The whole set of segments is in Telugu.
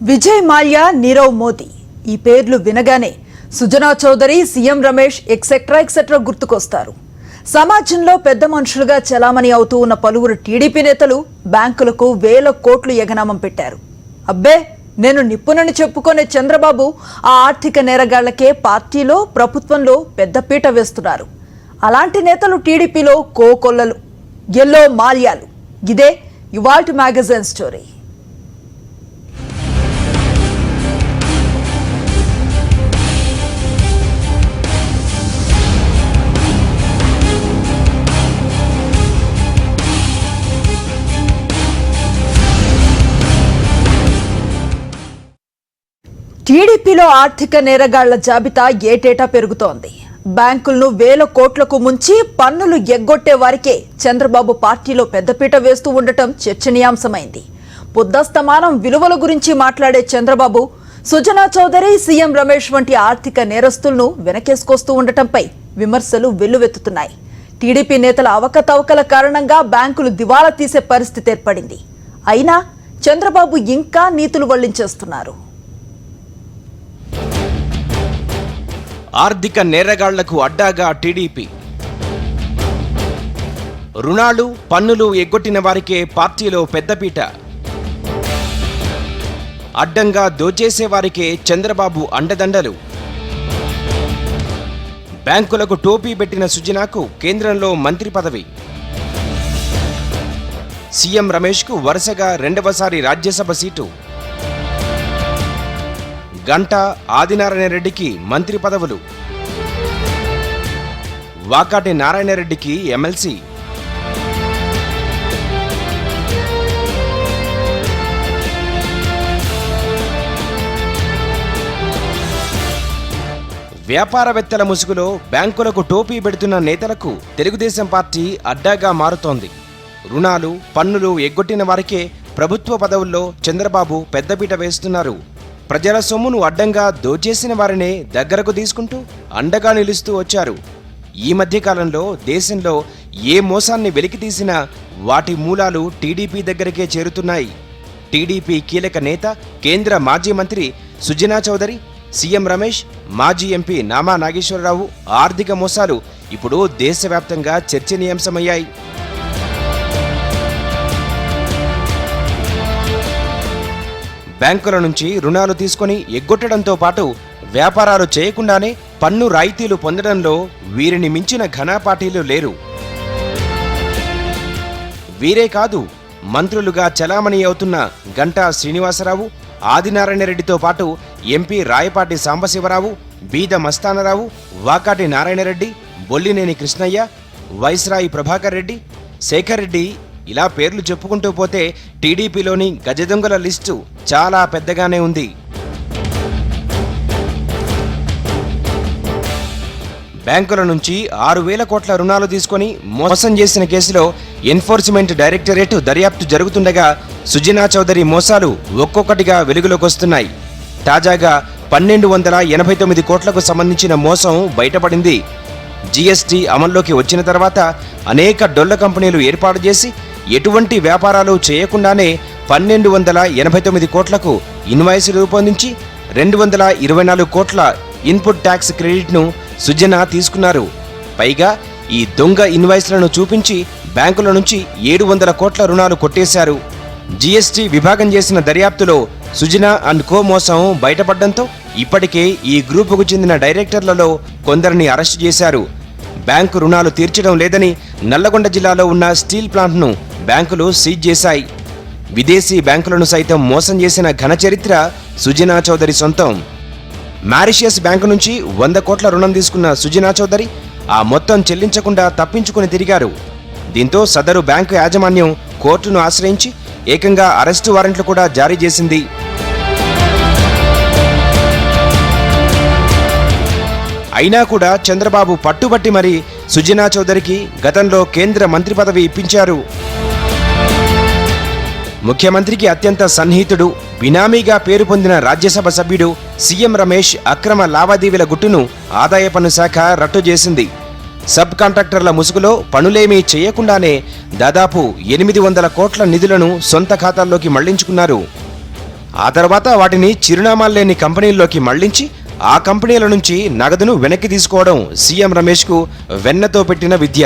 విజయ్ మాల్యా, నీరవ్ మోదీ ఈ పేర్లు వినగానే సుజనా చౌదరి, సీఎం రమేష్ ఎక్సెట్రా గుర్తుకొస్తారు. సమాజంలో పెద్ద మనుషులుగా చలామణి అవుతూ ఉన్న పలువురు టీడీపీ నేతలు బ్యాంకులకు వేల కోట్లు ఎగనామం పెట్టారు. అబ్బే, నేను నిపుణుని చెప్పుకునే చంద్రబాబు ఆ ఆర్థిక నేరగాళ్లకే పార్టీలో, ప్రభుత్వంలో పెద్దపీట వేస్తున్నారు. అలాంటి నేతలు టీడీపీలో కోకొల్లలు, ఎల్లో మాల్యాలు. ఇదే ఇవాల్టి మ్యాగజైన్ స్టోరీ. టీడీపీలో ఆర్థిక నేరగాళ్ల జాబితా ఏటేటా పెరుగుతోంది. బ్యాంకులను వేల కోట్లకు ముంచి పన్నులు ఎగ్గొట్టే వారికే చంద్రబాబు పార్టీలో పెద్దపీట వేస్తూ ఉండటం చర్చనీయాంశమైంది. పొద్దస్తమానం విలువల గురించి మాట్లాడే చంద్రబాబు సుజనా చౌదరి, సీఎం రమేష్ వంటి ఆర్థిక నేరస్తులను వెనకేసుకొస్తూ ఉండటంపై విమర్శలు వెల్లువెత్తుతున్నాయి. టీడీపీ నేతల అవకతవకల కారణంగా బ్యాంకులు దివాలా తీసే పరిస్థితి ఏర్పడింది. అయినా చంద్రబాబు ఇంకా నీతులు వల్లించేస్తున్నారు. ఆర్థిక నేరగాళ్లకు అడ్డాగా టీడీపీ. రుణాలు, పన్నులు ఎగ్గొట్టిన వారికే పార్టీలో పెద్దపీట. అడ్డంగా దోచేసే వారికే చంద్రబాబు అండదండలు. బ్యాంకులకు టోపీ పెట్టిన సుజనాకు కేంద్రంలో మంత్రి పదవి. సీఎం రమేష్కు వరుసగా రెండవసారి రాజ్యసభ సీటు. గంటా, ఆదినారాయణ రెడ్డికి మంత్రి పదవులు. వాకాటి నారాయణ రెడ్డికి ఎమ్మెల్సీ. వ్యాపారవేత్తల ముసుగులో బ్యాంకులకు టోపీ పెడుతున్న నేతలకు తెలుగుదేశం పార్టీ అడ్డాగా మారుతోంది. రుణాలు, పన్నులు ఎగ్గొట్టిన వారికే ప్రభుత్వ పదవుల్లో చంద్రబాబు పెద్దపీట వేస్తున్నారు. ప్రజల సొమ్మును అడ్డంగా దోచేసిన వారినే దగ్గరకు తీసుకుంటూ అండగా నిలుస్తూ వచ్చారు. ఈ మధ్యకాలంలో దేశంలో ఏ మోసాన్ని వెలికితీసినా వాటి మూలాలు టీడీపీ దగ్గరకే చేరుతున్నాయి. టీడీపీ కీలక నేత, కేంద్ర మాజీ మంత్రి సుజనా చౌదరి, సీఎం రమేష్, మాజీ ఎంపీ నామా నాగేశ్వరరావు ఆర్థిక మోసాలు ఇప్పుడు దేశవ్యాప్తంగా చర్చనీయాంశమయ్యాయి. బ్యాంకుల నుంచి రుణాలు తీసుకొని ఎగ్గొట్టడంతో పాటు వ్యాపారాలు చేయకుండానే పన్ను రాయితీలు పొందడంలో వీరిని మించిన ఘనాపాటీలు లేరు. వీరే కాదు, మంత్రులుగా చలామణి అవుతున్న గంటా శ్రీనివాసరావు, ఆదినారాయణ రెడ్డితో పాటు ఎంపీ రాయపాటి సాంబశివరావు, బీద మస్తానరావు, వాకాటి నారాయణరెడ్డి, బొల్లినేని కృష్ణయ్య, వైస్రాయి ప్రభాకర్ రెడ్డి, శేఖర్ రెడ్డి ఇలా పేర్లు చెప్పుకుంటూ పోతే టీడీపీలోని గజదొంగల లిస్టు చాలా పెద్దగానే ఉంది. బ్యాంకుల నుంచి 6,000 కోట్ల రుణాలు తీసుకొని మోసం చేసిన కేసులో ఎన్ఫోర్స్మెంట్ డైరెక్టరేట్ దర్యాప్తు జరుగుతుండగా సుజనా చౌదరి మోసాలు ఒక్కొక్కటిగా వెలుగులోకి వస్తున్నాయి. తాజాగా 1,289 కోట్లకు సంబంధించిన మోసం బయటపడింది. జీఎస్టీ అమల్లోకి వచ్చిన తర్వాత అనేక డొల్ల కంపెనీలు ఏర్పాటు చేసి ఎటువంటి వ్యాపారాలు చేయకుండానే 1,289 కోట్లకు ఇన్వాయిస్ రూపొందించి 224 కోట్ల ఇన్పుట్ ట్యాక్స్ క్రెడిట్ను సుజనా తీసుకున్నారు. పైగా ఈ దొంగ ఇన్వాయిస్లను చూపించి బ్యాంకుల నుంచి 700 కోట్ల రుణాలు కొట్టేశారు. జీఎస్టీ విభాగం చేసిన దర్యాప్తులో సుజనా అండ్ కో మోసం బయటపడడంతో ఇప్పటికే ఈ గ్రూపుకు చెందిన డైరెక్టర్లలో కొందరిని అరెస్టు చేశారు. బ్యాంకు రుణాలు తీర్చడం లేదని నల్లగొండ జిల్లాలో ఉన్న స్టీల్ ప్లాంట్ను బ్యాంకులు సీజ్ చేశాయి. విదేశీ బ్యాంకులను సైతం మోసం చేసిన ఘన చరిత్ర సుజనా చౌదరి సొంతం. మారిషియస్ బ్యాంకు నుంచి 100 కోట్ల రుణం తీసుకున్న సుజనా చౌదరి ఆ మొత్తం చెల్లించకుండా తప్పించుకుని తిరిగారు. దీంతో సదరు బ్యాంకు యాజమాన్యం కోర్టును ఆశ్రయించి ఏకంగా అరెస్టు వారెంట్లు కూడా జారీ చేసింది. అయినా కూడా చంద్రబాబు పట్టుబట్టి మరీ సుజనా చౌదరికి గతంలో కేంద్ర మంత్రి పదవి ఇప్పించారు. ముఖ్యమంత్రికి అత్యంత సన్నిహితుడు, బినామీగా పేరు పొందిన రాజ్యసభ సభ్యుడు సీఎం రమేష్ అక్రమ లావాదేవీల గుట్టును ఆదాయ పన్ను శాఖ రట్టు చేసింది. సబ్ కాంట్రాక్టర్ల ముసుగులో పనులేమీ చేయకుండానే దాదాపు 800 కోట్ల నిధులను సొంత ఖాతాల్లోకి మళ్లించుకున్నారు. ఆ తర్వాత వాటిని చిరునామాలు లేని కంపెనీల్లోకి మళ్లించి ఆ కంపెనీల నుంచి నగదును వెనక్కి తీసుకోవడం సీఎం రమేష్కు వెన్నతో పెట్టిన విద్య.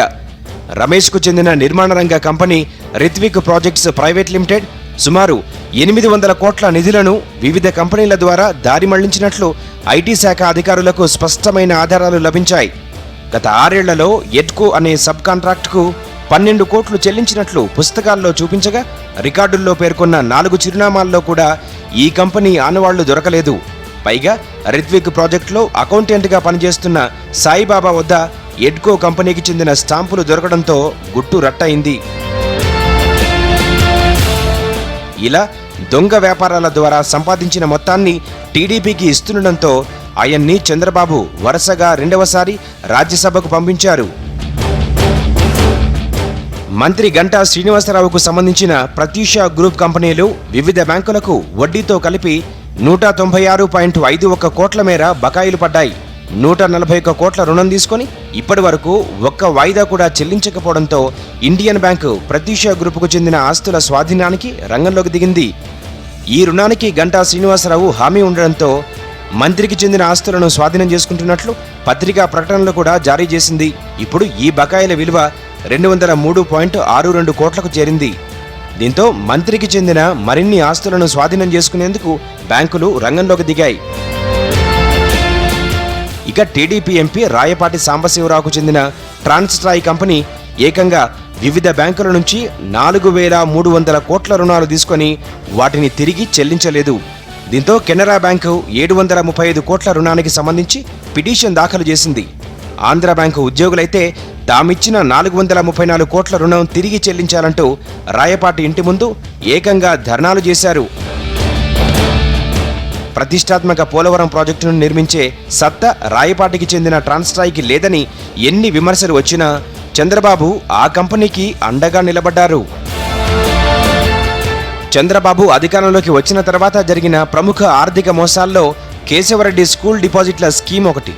రమేష్కు చెందిన నిర్మాణ రంగ company Ritvik projects private limited సుమారు 800 కోట్ల నిధులను వివిధ కంపెనీల ద్వారా దారి మళ్లించినట్లు ఐటీ శాఖ అధికారులకు స్పష్టమైన ఆధారాలు లభించాయి. గత 6 ఏళ్లలో ఎడ్కో అనే సబ్ కాంట్రాక్ట్కు 12 కోట్లు చెల్లించినట్లు పుస్తకాల్లో చూపించగా రికార్డుల్లో పేర్కొన్న 4 చిరునామాల్లో కూడా ఈ కంపెనీ ఆనవాళ్లు దొరకలేదు. పైగా రిత్విక్ ప్రాజెక్టులో అకౌంటెంట్గా పనిచేస్తున్న సాయిబాబా వద్ద ఎడ్కో కంపెనీకి చెందిన స్టాంపులు దొరకడంతో గుట్టు రట్టయింది. ఇలా దొంగ వ్యాపారాల ద్వారా సంపాదించిన మొత్తాన్ని టీడీపీకి ఇస్తుండటంతో ఆయన్ని చంద్రబాబు వరుసగా 2వసారి రాజ్యసభకు పంపించారు. మంత్రి గంటా శ్రీనివాసరావుకు సంబంధించిన ప్రత్యూష గ్రూప్ కంపెనీలు వివిధ బ్యాంకులకు వడ్డీతో కలిపి 196.51 కోట్ల మేర బకాయిలు పడ్డాయి. 141 కోట్ల రుణం తీసుకొని ఇప్పటి వరకు ఒక్క వాయిదా కూడా చెల్లించకపోవడంతో ఇండియన్ బ్యాంకు ప్రత్యూష గ్రూపుకు చెందిన ఆస్తుల స్వాధీనానికి రంగంలోకి దిగింది. ఈ రుణానికి గంటా శ్రీనివాసరావు హామీ ఉండడంతో మంత్రికి చెందిన ఆస్తులను స్వాధీనం చేసుకుంటున్నట్లు పత్రికా ప్రకటనలు కూడా జారీ చేసింది. ఇప్పుడు ఈ బకాయిల విలువ 203.62 కోట్లకు చేరింది. దీంతో మంత్రికి చెందిన మరిన్ని ఆస్తులను స్వాధీనం చేసుకునేందుకు బ్యాంకులు రంగంలోకి దిగాయి. ఇక టీడీపీ ఎంపీ రాయపాటి సాంబశివరావుకు చెందిన ట్రాన్స్ట్రాయ్ కంపెనీ ఏకంగా వివిధ బ్యాంకుల నుంచి 4,300 కోట్ల రుణాలు తీసుకొని వాటిని తిరిగి చెల్లించలేదు. దీంతో కెనరా బ్యాంకు 735 కోట్ల రుణానికి సంబంధించి పిటిషన్ దాఖలు చేసింది. ఆంధ్ర బ్యాంకు ఉద్యోగులైతే తామిచ్చిన 434 కోట్ల రుణం తిరిగి చెల్లించాలంటూ రాయపాటి ఇంటి ముందు ఏకంగా ధర్నాలు చేశారు. ప్రతిష్టాత్మక పోలవరం ప్రాజెక్టును నిర్మించే సత్తా రాయపాటికి చెందిన ట్రాన్స్ట్రాయ్కి లేదని ఎన్ని విమర్శలు వచ్చినా చంద్రబాబు ఆ కంపెనీకి అండగా నిలబడ్డారు. చంద్రబాబు అధికారంలోకి వచ్చిన తర్వాత జరిగిన ప్రముఖ ఆర్థిక మోసాల్లో కేశవరెడ్డి స్కూల్ డిపాజిట్ల స్కీమ్ ఒకటి.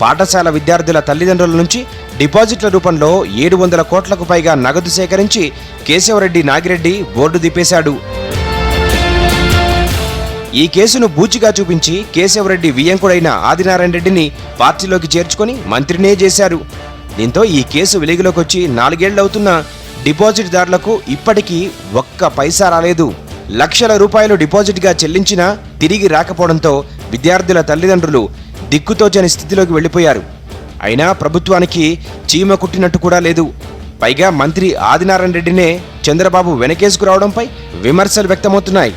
పాఠశాల విద్యార్థుల తల్లిదండ్రుల నుంచి డిపాజిట్ల రూపంలో 700 కోట్లకు పైగా నగదు సేకరించి కేశవరెడ్డి నాగిరెడ్డి బోర్డు దిప్పేశాడు. ఈ కేసును బూచిగా చూపించి కేశవరెడ్డి వియ్యంకుడైన ఆదినారాయణ రెడ్డిని పార్టీలోకి చేర్చుకొని మంత్రినే చేశారు. దీంతో ఈ కేసు వెలుగులోకొచ్చి 4 ఏళ్లవుతున్నా డిపాజిట్దారులకు ఇప్పటికీ ఒక్క పైసా రాలేదు. లక్షల రూపాయలు డిపాజిట్గా చెల్లించినా తిరిగి రాకపోవడంతో విద్యార్థుల తల్లిదండ్రులు దిక్కుతోచని స్థితిలోకి వెళ్లిపోయారు. అయినా ప్రభుత్వానికి చీమ కుట్టినట్టు కూడా లేదు. పైగా మంత్రి ఆదినారాయణ రెడ్డినే చంద్రబాబు వెనకేసుకురావడంపై విమర్శలు వ్యక్తమవుతున్నాయి.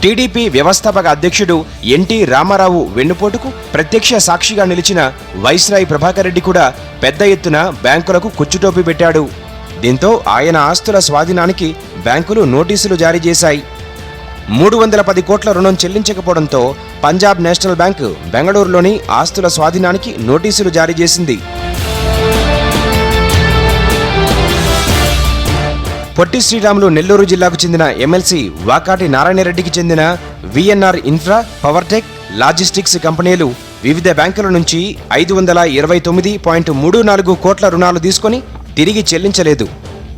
టీడీపీ వ్యవస్థాపక అధ్యక్షుడు ఎన్టీ రామారావు వెన్నుపోటుకు ప్రత్యక్ష సాక్షిగా నిలిచిన వైస్రాయ్ ప్రభాకర్ రెడ్డి కూడా పెద్ద ఎత్తున బ్యాంకులకు కుచ్చుటోపి పెట్టాడు. దీంతో ఆయన ఆస్తుల స్వాధీనానికి బ్యాంకులు నోటీసులు జారీ చేశాయి. 310 కోట్ల రుణం చెల్లించకపోవడంతో పంజాబ్ నేషనల్ బ్యాంకు బెంగళూరులోని ఆస్తుల స్వాధీనానికి నోటీసులు జారీ చేసింది. పొట్టి శ్రీరాములు నెల్లూరు జిల్లాకు చెందిన ఎమ్మెల్సీ వాకాటి నారాయణరెడ్డికి చెందిన విఎన్ఆర్ ఇన్ఫ్రా, పవర్టెక్, లాజిస్టిక్స్ కంపెనీలు వివిధ బ్యాంకుల నుంచి 529.34 కోట్ల రుణాలు తీసుకొని తిరిగి చెల్లించలేదు.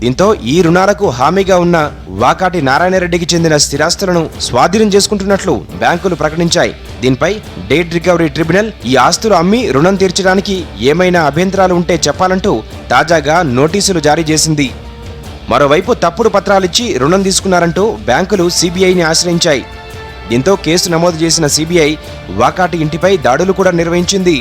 దీంతో ఈ రుణాలకు హామీగా ఉన్న వాకాటి నారాయణరెడ్డికి చెందిన స్థిరాస్తులను స్వాధీనం చేసుకుంటున్నట్లు బ్యాంకులు ప్రకటించాయి. దీనిపై డెట్ రికవరీ ట్రిబ్యునల్ ఈ ఆస్తులు అమ్మి రుణం తీర్చడానికి ఏమైనా అభ్యంతరాలు ఉంటే చెప్పాలంటూ తాజాగా నోటీసులు జారీ చేసింది. మరోవైపు తప్పుడు పత్రాలిచ్చి రుణం తీసుకున్నారంటూ బ్యాంకులు సిబిఐని ఆశ్రయించాయి. దీంతో కేసు నమోదు చేసిన సిబిఐ వాకాటి ఇంటిపై దాడులు కూడా నిర్వహించింది.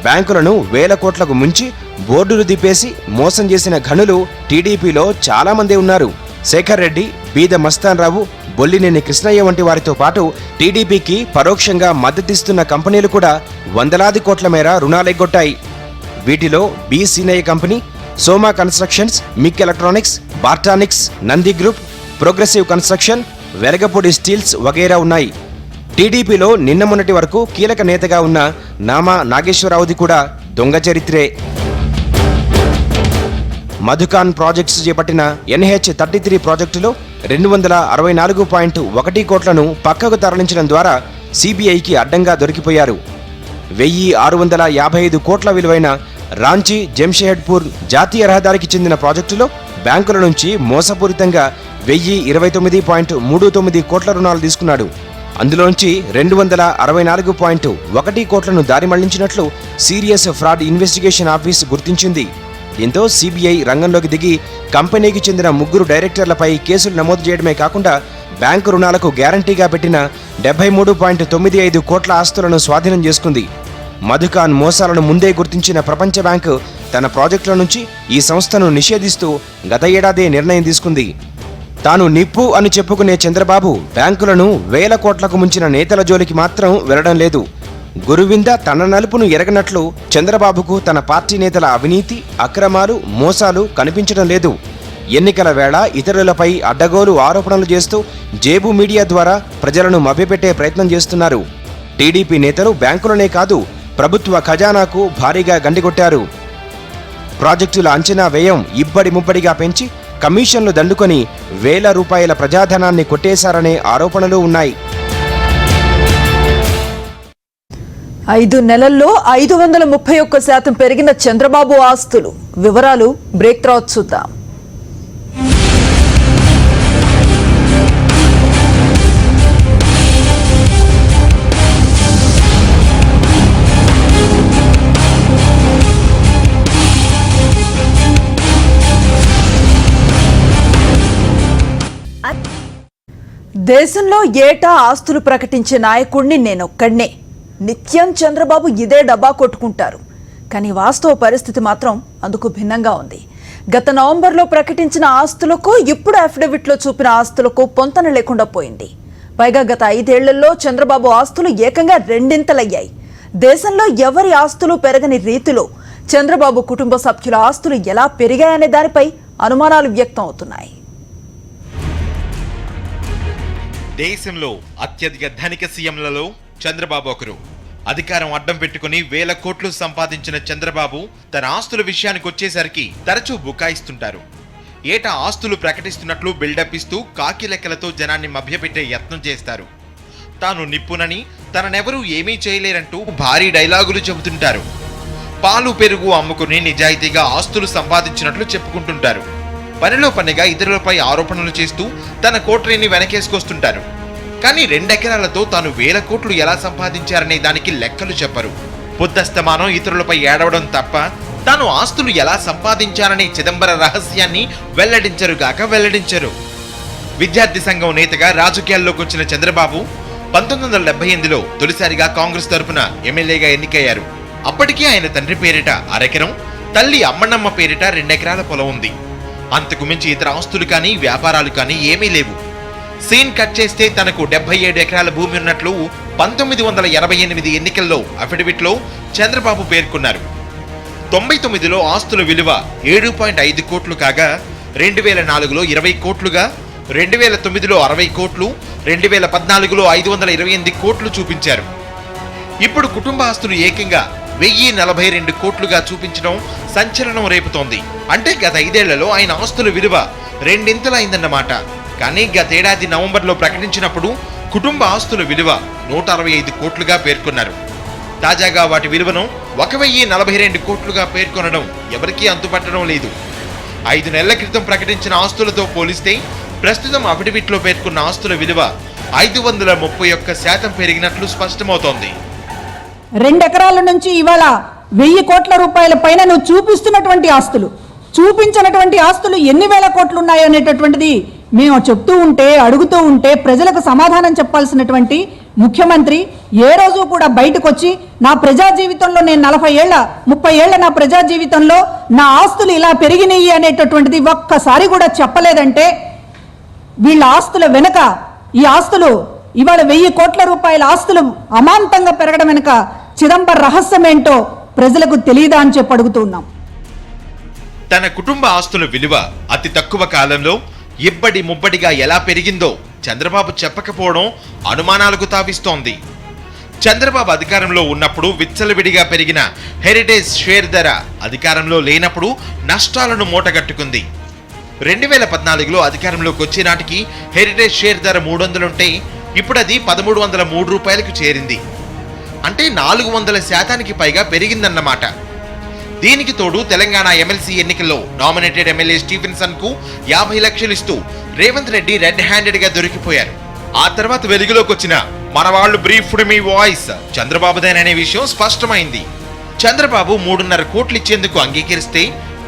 బ్యాంకులను వేల కోట్లకు ముంచి బోర్డులు దిప్పేసి మోసం చేసిన ఘనులు టీడీపీలో చాలా మంది ఉన్నారు. శేఖర్ రెడ్డి, బీద మస్తాన్ రావు, బొల్లినేని కృష్ణయ్య వంటి వారితో పాటు టీడీపీకి పరోక్షంగా మద్దతిస్తున్న కంపెనీలు కూడా వందలాది కోట్ల మేర రుణాలెగ్గొట్టాయి. వీటిలో B Seenaiah company, Soma constructions, MIC electronics, Bartronics, Nandi group, progressive construction, Velagapudi steels వగైరా ఉన్నాయి. టీడీపీలో నిన్న మొన్నటి వరకు కీలక నేతగా ఉన్న నామా నాగేశ్వరరావుది కూడా దొంగ చరిత్రే. మధుకాన్ ప్రాజెక్ట్స్ చేపట్టిన NH-33 ప్రాజెక్టులో 264.1 కోట్లను పక్కకు తరలించడం ద్వారా సిబిఐకి అడ్డంగా దొరికిపోయారు. 1655 కోట్ల విలువైన రాంచీ జంషెడ్పూర్ జాతీయ రహదారికి చెందిన ప్రాజెక్టులో బ్యాంకుల నుంచి మోసపూరితంగా 1029.39 కోట్ల రుణాలు తీసుకున్నాడు. అందులోంచి 264.1 కోట్లను దారి మళ్లించినట్లు సీరియస్ ఫ్రాడ్ ఇన్వెస్టిగేషన్ ఆఫీస్ గుర్తించింది. దీంతో సిబిఐ రంగంలోకి దిగి కంపెనీకి చెందిన 3 డైరెక్టర్లపై కేసులు నమోదు చేయడమే కాకుండా బ్యాంకు రుణాలకు గ్యారంటీగా పెట్టిన 73.95 కోట్ల ఆస్తులను స్వాధీనం చేసుకుంది. మధుకాన్ మోసాలను ముందే గుర్తించిన ప్రపంచ బ్యాంకు తన ప్రాజెక్టుల నుంచి ఈ సంస్థను నిషేధిస్తూ గత ఏడాదే నిర్ణయం తీసుకుంది. తాను నిప్పు అని చెప్పుకునే చంద్రబాబు బ్యాంకులను వేల కోట్లకు ముంచిన నేతల జోలికి మాత్రం వెళ్లడం లేదు. గురువింద తన నలుపును ఎరగనట్లు చంద్రబాబుకు తన పార్టీ నేతల అవినీతి, అక్రమాలు, మోసాలు కనిపించడం లేదు. ఎన్నికల వేళ ఇతరులపై అడ్డగోలు ఆరోపణలు చేస్తూ జేబు మీడియా ద్వారా ప్రజలను మభ్యపెట్టే ప్రయత్నం చేస్తున్నారు. టీడీపీ నేతలు బ్యాంకులనే కాదు ప్రభుత్వ ఖజానాకు భారీగా గండికొట్టారు. ప్రాజెక్టుల అంచనా వ్యయం ఇబ్బడి ముబ్బడిగా పెంచి కమిషన్లు దండుకొని వేల రూపాయల ప్రజాధనాన్ని కొట్టేశారనే ఆరోపణలు ఉన్నాయి. 5 నెలల్లో 531% పెరిగిన చంద్రబాబు ఆస్తులు. వివరాలు బ్రేక్ తర్వాత చూద్దాం. దేశంలో ఏటా ఆస్తులు ప్రకటించే నాయకుడిని నేనొక్కడినే. నిత్యం చంద్రబాబు ఇదే డబ్బా కొట్టుకుంటారు. కానీ వాస్తవ పరిస్థితి మాత్రం అందుకు భిన్నంగా ఉంది. గత నవంబర్లో ప్రకటించిన ఆస్తులకు ఇప్పుడు అఫిడవిట్లో చూపిన ఆస్తులకు పొంతన లేకుండా పోయింది. పైగా గత 5 ఏళ్లలో చంద్రబాబు ఆస్తులు ఏకంగా 2 దేశంలో ఎవరి ఆస్తులు పెరగని రీతిలో చంద్రబాబు కుటుంబ సభ్యుల ఆస్తులు ఎలా పెరిగాయనే దానిపై అనుమానాలు వ్యక్తం అవుతున్నాయి. దేశంలో అత్యధిక ధనిక సీఎంలలో చంద్రబాబు ఒకరు. అధికారం అడ్డం పెట్టుకుని వేల కోట్లు సంపాదించిన చంద్రబాబు తన ఆస్తుల విషయానికి వచ్చేసరికి తరచూ బుకాయిస్తుంటారు. ఏటా ఆస్తులు ప్రకటిస్తున్నట్లు బిల్డప్ ఇస్తూ కాకి లెక్కలతో జనాన్ని మభ్యపెట్టే యత్నం చేస్తారు. తాను నిప్పునని, తననెవరూ ఏమీ చేయలేరంటూ భారీ డైలాగులు చెబుతుంటారు. పాలు పెరుగు అమ్ముకుని నిజాయితీగా ఆస్తులు సంపాదించినట్లు చెప్పుకుంటుంటారు. పనిలో పనిగా ఇతరులపై ఆరోపణలు చేస్తూ తన కోట్రీని వెనకేసుకొస్తుంటారు. కానీ 2 ఎకరాలతో తాను వేల కోట్లు ఎలా సంపాదించారనే దానికి లెక్కలు చెప్పరు. పొద్దస్తమానం ఇతరులపై ఏడవడం తప్ప తాను ఆస్తులు ఎలా సంపాదించారనే చిదంబర రహస్యాన్ని వెల్లడించరు. విద్యార్థి సంఘం నేతగా రాజకీయాల్లోకి వచ్చిన చంద్రబాబు 1978లో తొలిసారిగా కాంగ్రెస్ తరపున ఎమ్మెల్యేగా ఎన్నికయ్యారు. అప్పటికే ఆయన తండ్రి పేరిట 1 ఎకరం, తల్లి అమ్మన్నమ్మ పేరిట 2 ఎకరాల పొలం ఉంది. అంతకు మించి ఇతర ఆస్తులు కానీ వ్యాపారాలు కానీ ఏమీ లేవు. సీన్ కట్ చేస్తే తనకు 77 ఎకరాల భూమి ఉన్నట్లు 1988 ఎన్నికల్లో అఫిడవిట్లో చంద్రబాబు పేర్కొన్నారు. 99లో ఆస్తుల విలువ 7.5 కోట్లు కాగా 2004లో 20 కోట్లుగా, 2009లో 60 కోట్లు, 2014లో 528 కోట్లు చూపించారు. ఇప్పుడు కుటుంబ ఆస్తులు ఏకంగా 1042 కోట్లుగా చూపించడం సంచలనం రేపుతోంది. అంటే గత 5 ఏళ్లలో ఆయన ఆస్తుల విలువ 2 అయిందన్నమాట. కానీ గతేడాది నవంబర్లో ప్రకటించినప్పుడు కుటుంబ ఆస్తుల విలువ 165 కోట్లుగా పేర్కొన్నారు. తాజాగా వాటి విలువను 1042 కోట్లుగా పేర్కొనడం ఎవరికీ అంతుపట్టడం లేదు. 5 నెలల క్రితం ప్రకటించిన ఆస్తులతో పోలిస్తే ప్రస్తుతం అఫిడవిట్లో పేర్కొన్న ఆస్తుల విలువ 531% పెరిగినట్లు స్పష్టమవుతోంది. 2 ఎకరాల నుంచి ఇవాళ 1000 కోట్ల రూపాయల పైన నువ్వు చూపిస్తున్నటువంటి ఆస్తులు, చూపించినటువంటి ఆస్తులు ఎన్ని వేల కోట్లు ఉన్నాయి అనేటటువంటిది మేము చెప్తూ ఉంటే, అడుగుతూ ఉంటే ప్రజలకు సమాధానం చెప్పాల్సినటువంటి ముఖ్యమంత్రి ఏ రోజు కూడా బయటకు వచ్చి నా ప్రజా జీవితంలో నేను 30 ఏళ్ల నా ప్రజా జీవితంలో నా ఆస్తులు ఇలా పెరిగినాయి అనేటటువంటిది ఒక్కసారి కూడా చెప్పలేదంటే వీళ్ళ ఆస్తుల వెనుక ఈ ఆస్తులు ఇవాళ 1000 కోట్ల రూపాయల ఆస్తులు అమాంతంగా పెరగడం వెనుక చిదంబర రహస్యం ఏంటో ప్రజలకు తెలియదా అని చెప్పి అడుగుతూ ఉన్నాం. తన కుటుంబ ఆస్తుల విలువ అతి తక్కువ కాలంలో ఇబ్బడి ముబ్బడిగా ఎలా పెరిగిందో చంద్రబాబు చెప్పకపోవడం అనుమానాలకు తావిస్తోంది. చంద్రబాబు అధికారంలో ఉన్నప్పుడు విచ్చలవిడిగా పెరిగిన హెరిటేజ్ షేర్ ధర అధికారంలో లేనప్పుడు నష్టాలను మూటగట్టుకుంది. 2014లో అధికారంలోకి వచ్చే నాటికి హెరిటేజ్ షేర్ ధర 300 ఉంటే ఇప్పుడు అది 1303 రూపాయలకు చేరింది. అంటే 400% పైగా పెరిగిందన్నమాట. దీనికి తోడు తెలంగాణ ఎమ్మెల్సీ ఎన్నికల్లో నామినేటెడ్ ఎమ్మెల్యే స్టీఫెన్సన్ కు 50 లక్షలు ఇస్తూ రేవంత్ రెడ్డి రెడ్ హ్యాండెడ్ గా దొరికిపోయారు. ఆ తర్వాత వెలుగులోకి వచ్చిన మన వాళ్ళు బ్రీఫ్డ్ మీ వాయిస్ చంద్రబాబుదేననే విషయం స్పష్టమైంది. చంద్రబాబు 3.5 కోట్లు ఇచ్చేందుకు అంగీకరిస్తే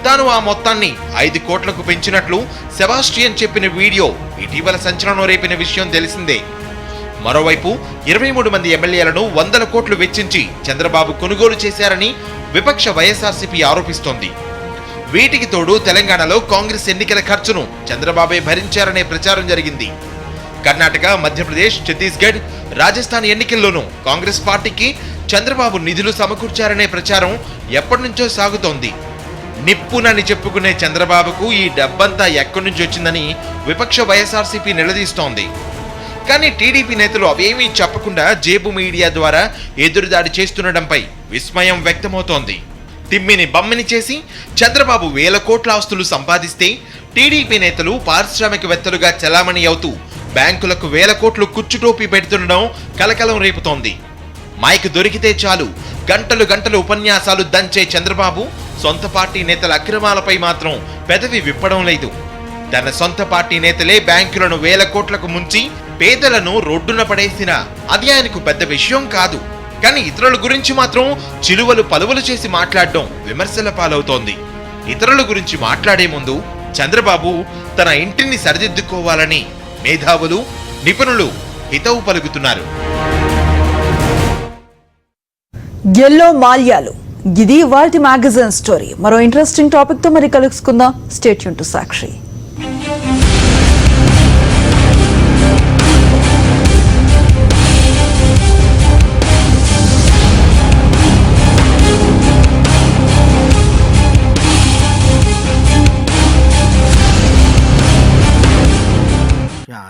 తాను ఆ మొత్తాన్ని 5 కోట్లకు పెంచినట్లు సెబాస్టియన్ చెప్పిన వీడియో ఇటీవల సంచలనం రేపిన విషయం తెలిసిందే. మరోవైపు 23 మంది ఎమ్మెల్యేలను 100 కోట్లు వెచ్చించి చంద్రబాబు కొనుగోలు చేశారని విపక్ష వైఎస్ఆర్సీపీ ఆరోపిస్తోంది. వీటికి తోడు తెలంగాణలో కాంగ్రెస్ ఎన్నికల ఖర్చును చంద్రబాబే భరించారనే ప్రచారం జరిగింది. కర్ణాటక, మధ్యప్రదేశ్, ఛత్తీస్గఢ్, రాజస్థాన్ ఎన్నికల్లోనూ కాంగ్రెస్ పార్టీకి చంద్రబాబు నిధులు సమకూర్చారనే ప్రచారం ఎప్పటి నుంచో సాగుతోంది. నిప్పునని చెప్పుకునే చంద్రబాబుకు ఈ డబ్బంతా ఎక్కడి నుంచి వచ్చిందని విపక్ష వైఎస్ఆర్సీపీ నిలదీస్తోంది. కానీ టీడీపీ నేతలు అవేమీ చెప్పకుండా జేబు మీడియా ద్వారా ఎదురుదాడి చేస్తుండటంపై విస్మయం వ్యక్తమవుతోంది. తిమ్మిని బమ్మిని చేసి చంద్రబాబు 1000 కోట్ల ఆస్తులు సంపాదిస్తే టీడీపీ నేతలు పారిశ్రామికవేత్తలుగా చలామణి అవుతూ బ్యాంకులకు 1000 కోట్లు కుచ్చుటోపీ పెడుతుండడం కలకలం రేపుతోంది. మైక్ దొరికితే చాలు గంటలు గంటలు ఉపన్యాసాలు దంచే చంద్రబాబు సొంత పార్టీ నేతల అక్రమాలపై మాత్రం పెదవి విప్పడం లేదు. తన సొంత పార్టీ నేతలే బ్యాంకులను 1000 కోట్లకు ముంచి పేదలను రోడ్డున పడేసినా అది ఆయనకు పెద్ద విషయం కాదు. కానీ ఇతరుల గురించి మాత్రం చిలువలు పలువలు చేసి మాట్లాడడం విమర్శల పాలవుతోంది. ఇతరుల గురించి మాట్లాడే ముందు చంద్రబాబు తన ఇంటిని సరిదిద్దుకోవాలని మేధావులు, నిపుణులు హితవు పలుకుతున్నారు. ఎల్లో మాల్యాలు ఇది వాల్టి మ్యాగజైన్ స్టోరీ. మరో ఇంట్రెస్టింగ్ టాపిక్ తో మరి కలుసుకుందాం. Stay tune to Sakshi.